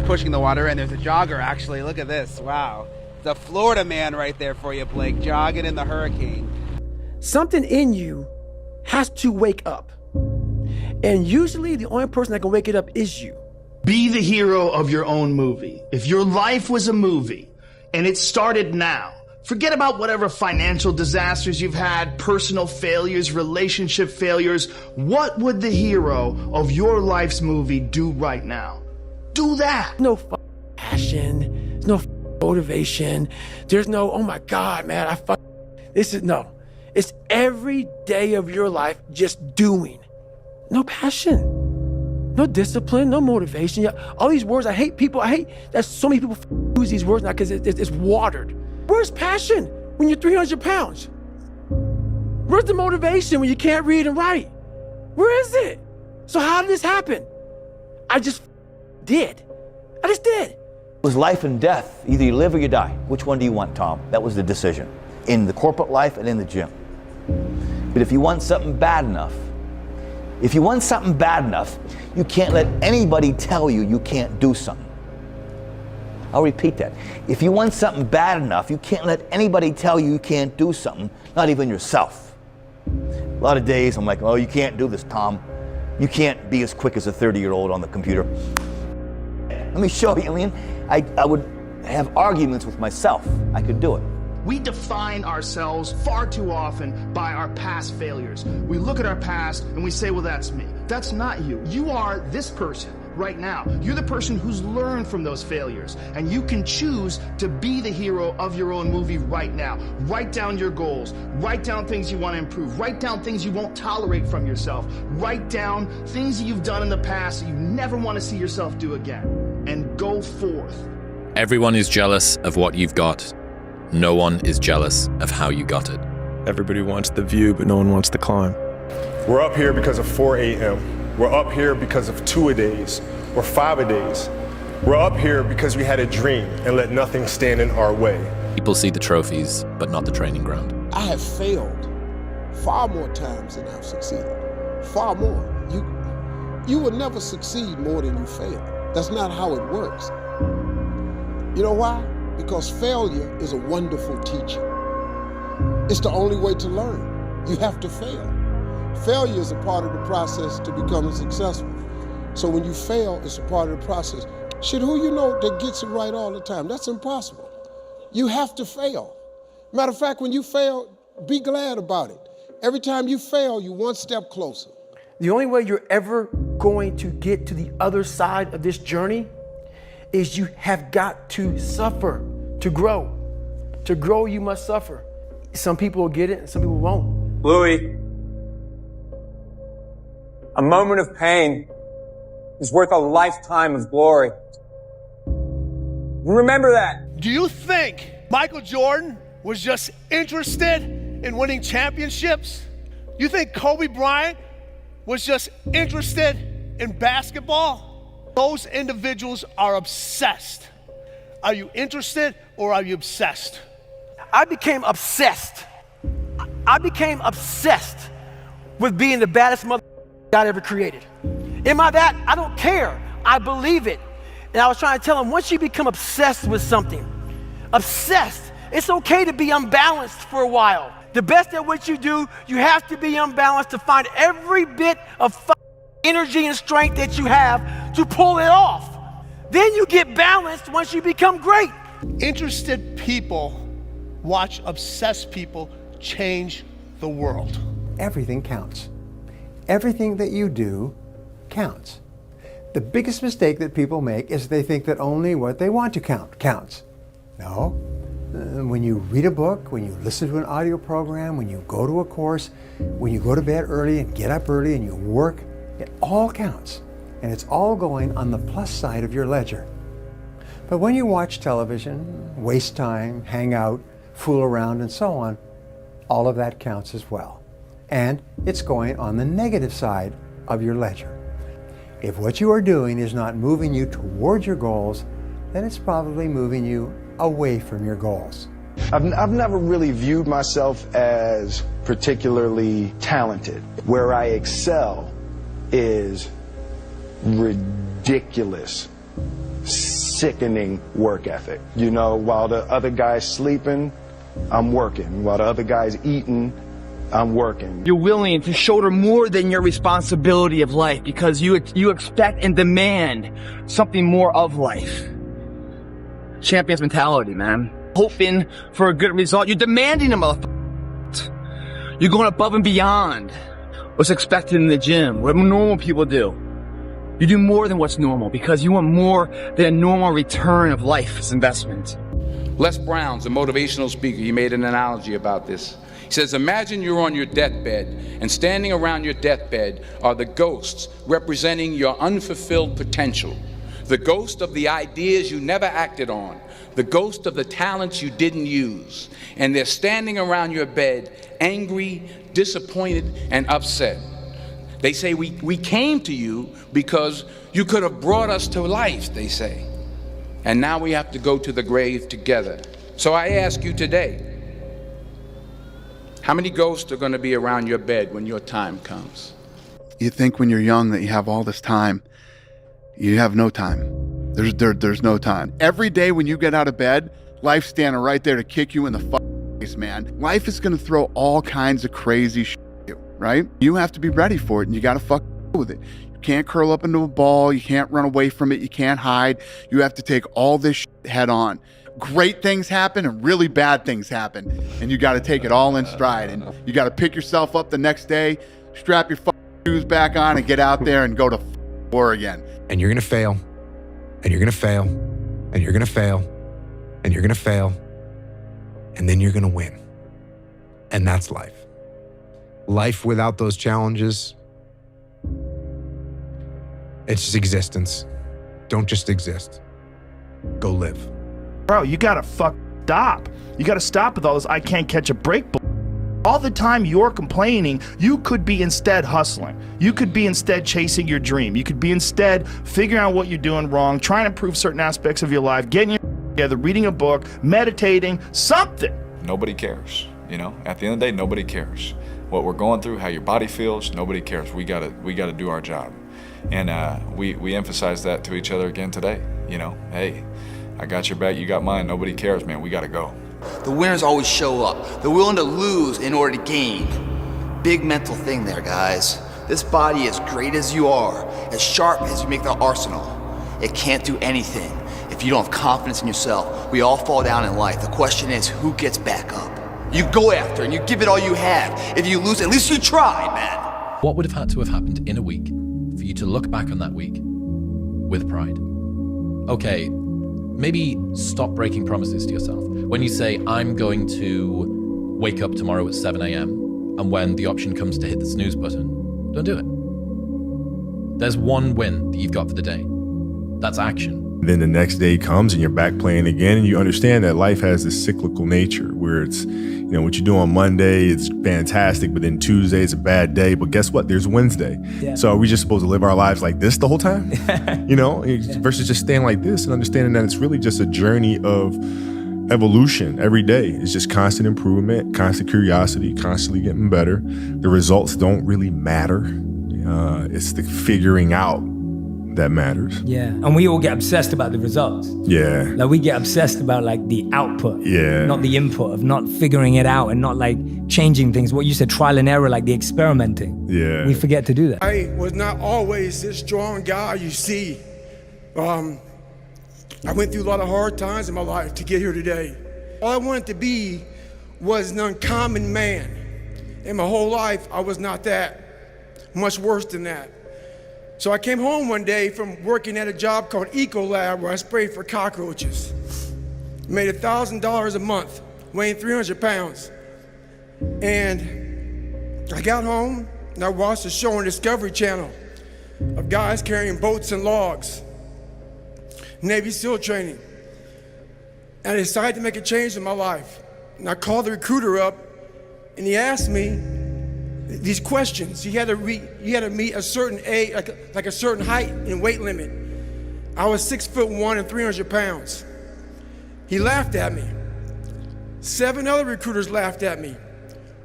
pushing the water, and there's a jogger, actually. Look at this. Wow. The Florida man right there for you, Blake, jogging in the hurricane. Something in you has to wake up. And usually the only person that can wake it up is you. Be the hero of your own movie. If your life was a movie and it started now, forget about whatever financial disasters you've had, personal failures, relationship failures. What would the hero of your life's movie do right now? Do that. No passion. There's no motivation. There's no, oh my God, man, no. It's every day of your life just doing. No passion, no discipline, no motivation. All these words, I hate that so many people use these words now because it's watered. Where's passion when you're 300 pounds? Where's the motivation when you can't read and write? Where is it? So how did this happen? I just did. It was life and death. Either you live or you die. Which one do you want, Tom? That was the decision. In the corporate life and in the gym. But if you want something bad enough, you can't let anybody tell you you can't do something. I'll repeat that. If you want something bad enough, you can't let anybody tell you you can't do something, not even yourself. A lot of days I'm like, oh, you can't do this, Tom. You can't be as quick as a 30-year-old on the computer. Let me show you. I would have arguments with myself. I could do it. We define ourselves far too often by our past failures. We look at our past and we say, well, that's me. That's not you. You are this person right now. You're the person who's learned from those failures, and you can choose to be the hero of your own movie right now. Write down your goals. Write down things you want to improve. Write down things you won't tolerate from yourself. Write down things that you've done in the past that you never want to see yourself do again, and go forth. Everyone is jealous of what you've got. No one is jealous of how you got it. Everybody wants the view, but no one wants the climb. We're up here because of 4 a.m. We're up here because of 2-a-days or 5-a-days. We're up here because we had a dream and let nothing stand in our way. People see the trophies, but not the training ground. I have failed far more times than I've succeeded. Far more. You will never succeed more than you fail. That's not how it works. You know why? Because failure is a wonderful teacher. It's the only way to learn. You have to fail. Failure is a part of the process to becoming successful. So when you fail, it's a part of the process. Shit, who you know that gets it right all the time? That's impossible. You have to fail. Matter of fact, when you fail, be glad about it. Every time you fail, you're one step closer. The only way you're ever going to get to the other side of this journey is you have got to suffer to grow. To grow, you must suffer. Some people will get it and some people won't. Louis, a moment of pain is worth a lifetime of glory. Remember that. Do you think Michael Jordan was just interested in winning championships? You think Kobe Bryant was just interested in basketball? Those individuals are obsessed. Are you interested or are you obsessed? I became obsessed. I became obsessed with being the baddest mother God ever created. Am I that? I don't care. I believe it. And I was trying to tell him, once you become obsessed with something, obsessed, it's okay to be unbalanced for a while. The best at what you do, you have to be unbalanced to find every bit of energy and strength that you have to pull it off. Then you get balanced once you become great. Interested people watch obsessed people change the world. Everything counts. Everything that you do counts. The biggest mistake that people make is they think that only what they want to count counts. No. When you read a book, when you listen to an audio program, when you go to a course, when you go to bed early and get up early and you work, it all counts. And it's all going on the plus side of your ledger. But when you watch television, waste time, hang out, fool around, and so on, all of that counts as well. And it's going on the negative side of your ledger. If what you are doing is not moving you towards your goals, then it's probably moving you away from your goals. I've never really viewed myself as particularly talented. Where I excel is ridiculous sickening work ethic. You know, while the other guy's sleeping, I'm working. While the other guy's eating, I'm working. You're willing to shoulder more than your responsibility of life because you expect and demand something more of life. Champion's mentality, man. Hoping for a good result. You're demanding a motherfucker. You're going above and beyond what's expected in the gym, what normal people do. You do more than what's normal because you want more than a normal return of life's investment. Les Brown's a motivational speaker. He made an analogy about this. He says, imagine you're on your deathbed, and standing around your deathbed are the ghosts representing your unfulfilled potential. The ghost of the ideas you never acted on. The ghost of the talents you didn't use. And they're standing around your bed, angry, disappointed, and upset. They say, we came to you because you could have brought us to life, they say. And now we have to go to the grave together. So I ask you today, how many ghosts are going to be around your bed when your time comes? You think when you're young that you have all this time. You have no time. There's no time. Every day when you get out of bed, life's standing right there to kick you in the face, man. Life is going to throw all kinds of crazy shit at you, right? You have to be ready for it, and you got to with it. You can't curl up into a ball. You can't run away from it. You can't hide. You have to take all this shit head on. Great things happen and really bad things happen, and you got to take it all in stride. And you got to pick yourself up the next day, strap your shoes back on, and get out there and go to war again. And you're going to fail, and you're going to fail, and you're going to fail, and you're going to fail, and then you're going to win. And that's life. Life without those challenges, it's just existence. Don't just exist. Go live. Bro, you gotta stop. You gotta stop with all this I can't catch a break. All the time you're complaining, you could be instead hustling. You could be instead chasing your dream. You could be instead figuring out what you're doing wrong, trying to improve certain aspects of your life, getting your together, reading a book, meditating, something. Nobody cares, you know? At the end of the day, nobody cares. What we're going through, how your body feels, nobody cares. We gotta do our job. And we emphasize that to each other again today. You know, hey, I got your back, you got mine, nobody cares, man, we gotta go. The winners always show up. They're willing to lose in order to gain. Big mental thing there, guys. This body, as great as you are, as sharp as you make the arsenal, it can't do anything if you don't have confidence in yourself. We all fall down in life. The question is, who gets back up? You go after and you give it all you have. If you lose, at least you tried, man. What would have had to have happened in a week for you to look back on that week with pride? Okay, maybe stop breaking promises to yourself. When you say, I'm going to wake up tomorrow at 7 a.m., and when the option comes to hit the snooze button, don't do it. There's one win that you've got for the day. That's action. Then the next day comes and you're back playing again, and you understand that life has this cyclical nature where it's, you know, what you do on Monday, it's fantastic, but then Tuesday is a bad day. But guess what? There's Wednesday. Yeah. So are we just supposed to live our lives like this the whole time? You know, versus just staying like this and understanding that it's really just a journey of evolution every day. It's just constant improvement, constant curiosity, constantly getting better. The results don't really matter. It's the figuring out that matters. Yeah, and we all get obsessed about the results. Yeah. Like we get obsessed about like the output. Yeah. Not the input, of not figuring it out and not like changing things. What you said, trial and error, like the experimenting. Yeah. We forget to do that. I was not always this strong guy you see. I went through a lot of hard times in my life to get here today. All I wanted to be was an uncommon man. In my whole life, I was not that. Much worse than that. So I came home one day from working at a job called Ecolab where I sprayed for cockroaches. Made $1,000 a month, weighing 300 pounds. And I got home and I watched a show on Discovery Channel of guys carrying boats and logs, Navy SEAL training. And I decided to make a change in my life. And I called the recruiter up and he asked me these questions. You had to meet a certain age, like a certain height and weight limit. I was 6'1" and 300 pounds. He laughed at me. 7 other recruiters laughed at me.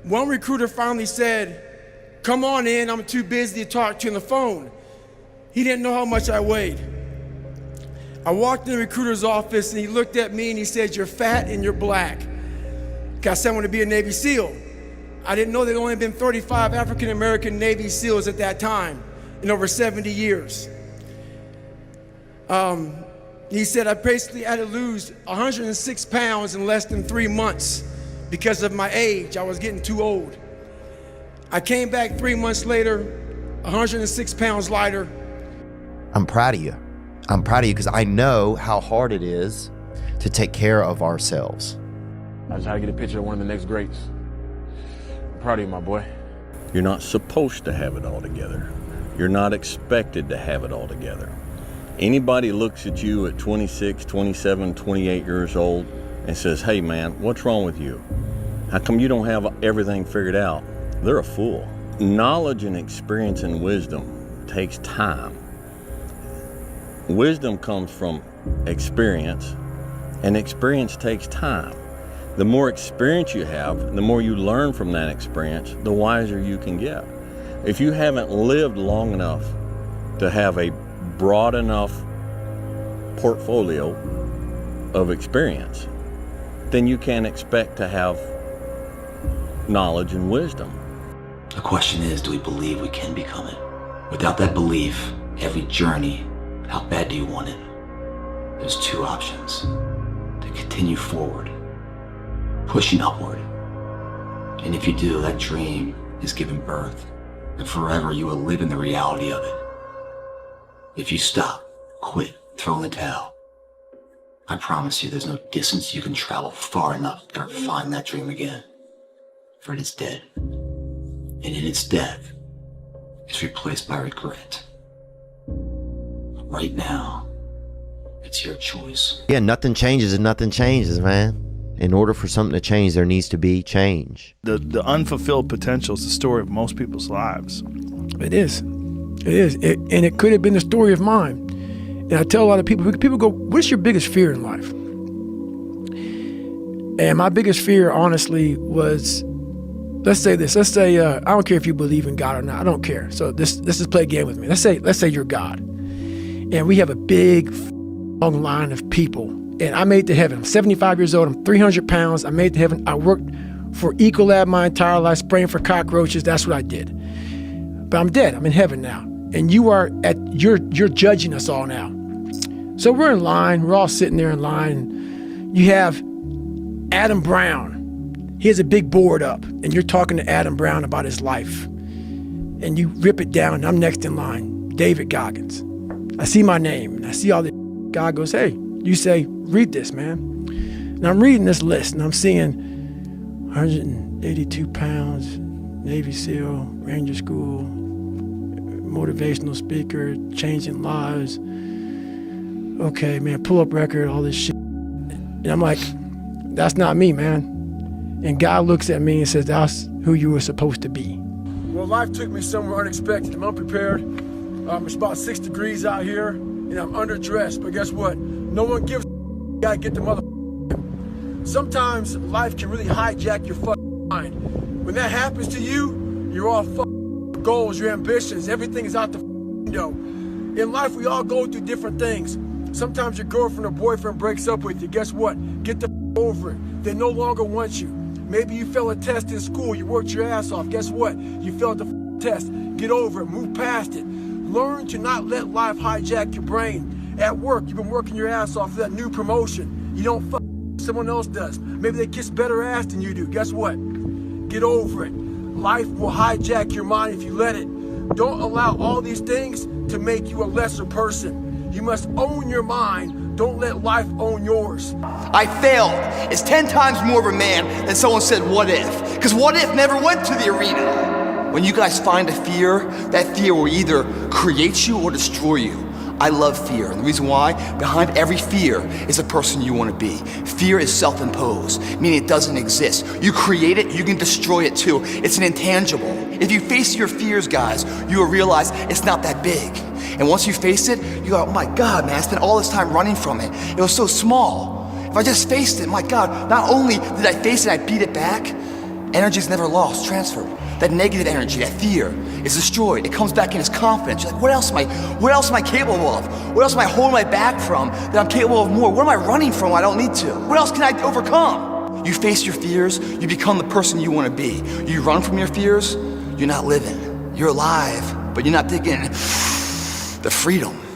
One recruiter finally said, "Come on in, I'm too busy to talk to you on the phone." He didn't know how much I weighed. I walked in the recruiter's office and he looked at me and he said, "You're fat and you're black." I said I wanted to be a Navy SEAL. I didn't know there had only been 35 African-American Navy SEALs at that time in over 70 years. He said I basically had to lose 106 pounds in less than 3 months because of my age. I was getting too old. I came back 3 months later, 106 pounds lighter. I'm proud of you. I'm proud of you because I know how hard it is to take care of ourselves. I just had to get a picture of one of the next greats. I'm proud of you, my boy. You're not supposed to have it all together. You're not expected to have it all together. Anybody looks at you at 26, 27, 28 years old and says, "Hey man, what's wrong with you? How come you don't have everything figured out?" They're a fool. Knowledge and experience and wisdom takes time. Wisdom comes from experience, and experience takes time. The more experience you have, the more you learn from that experience, the wiser you can get. If you haven't lived long enough to have a broad enough portfolio of experience, then you can't expect to have knowledge and wisdom. The question is, do we believe we can become it? Without that belief, every journey, how bad do you want it? There's two options: to continue forward, pushing upward. And if you do, that dream is given birth, and forever you will live in the reality of it. If you stop, quit, throw in the towel, I promise you there's no distance you can travel far enough to find that dream again. For it is dead. And in its death, it's replaced by regret. Right now, it's your choice. Yeah, nothing changes and nothing changes, man. In order for something to change, there needs to be change. The unfulfilled potential is the story of most people's lives. It is. It is. And it could have been the story of mine. And I tell a lot of people go, "What's your biggest fear in life?" And my biggest fear, honestly, was, let's say this. Let's say, I don't care if you believe in God or not. I don't care. So let's just play a game with me. Let's say you're God. And we have a big long line of people. And I made it to heaven. I'm 75 years old. I'm 300 pounds. I made it to heaven. I worked for Ecolab my entire life, spraying for cockroaches. That's what I did. But I'm dead. I'm in heaven now. And you're judging us all now. So we're in line. We're all sitting there in line. You have Adam Brown. He has a big board up, and you're talking to Adam Brown about his life. And you rip it down, and I'm next in line, David Goggins. I see my name, and I see all this. God goes, "Hey," you say, "Read this, man." And I'm reading this list, and I'm seeing 182 pounds, Navy SEAL, Ranger School, motivational speaker, changing lives. Okay, man, pull-up record, all this shit. And I'm like, that's not me, man. And God looks at me and says, "That's who you were supposed to be." Well, life took me somewhere unexpected. I'm unprepared. It's about 6 degrees out here, and I'm underdressed. But guess what? No one gives a you gotta get the mother. Sometimes life can really hijack your fucking mind. When that happens to you, you're all fucking goals, your ambitions, everything is out the window. In life, we all go through different things. Sometimes your girlfriend or boyfriend breaks up with you. Guess what? Get the over it. They no longer want you. Maybe you failed a test in school. You worked your ass off. Guess what? You failed the test. Get over it. Move past it. Learn to not let life hijack your brain. At work, you've been working your ass off for that new promotion. You don't fuck someone else does. Maybe they kiss better ass than you do. Guess what? Get over it. Life will hijack your mind if you let it. Don't allow all these things to make you a lesser person. You must own your mind. Don't let life own yours. I failed. It's 10 times more of a man than someone said, "What if?" Because what if never went to the arena. When you guys find a fear, that fear will either create you or destroy you. I love fear, and the reason why, behind every fear is a person you want to be. Fear is self-imposed, meaning it doesn't exist. You create it, you can destroy it too. It's an intangible. If you face your fears, guys, you will realize it's not that big. And once you face it, you go, "Oh my God, man, I spent all this time running from it. It was so small. If I just faced it, my God, not only did I face it, I beat it back, energy's never lost, transferred. that negative energy, that fear is destroyed. It comes back in as confidence. You're like, what else am I capable of? What else am I holding my back from that I'm capable of more? What am I running from I don't need to? What else can I overcome? You face your fears, you become the person you want to be. You run from your fears, you're not living. You're alive, but you're not taking the freedom.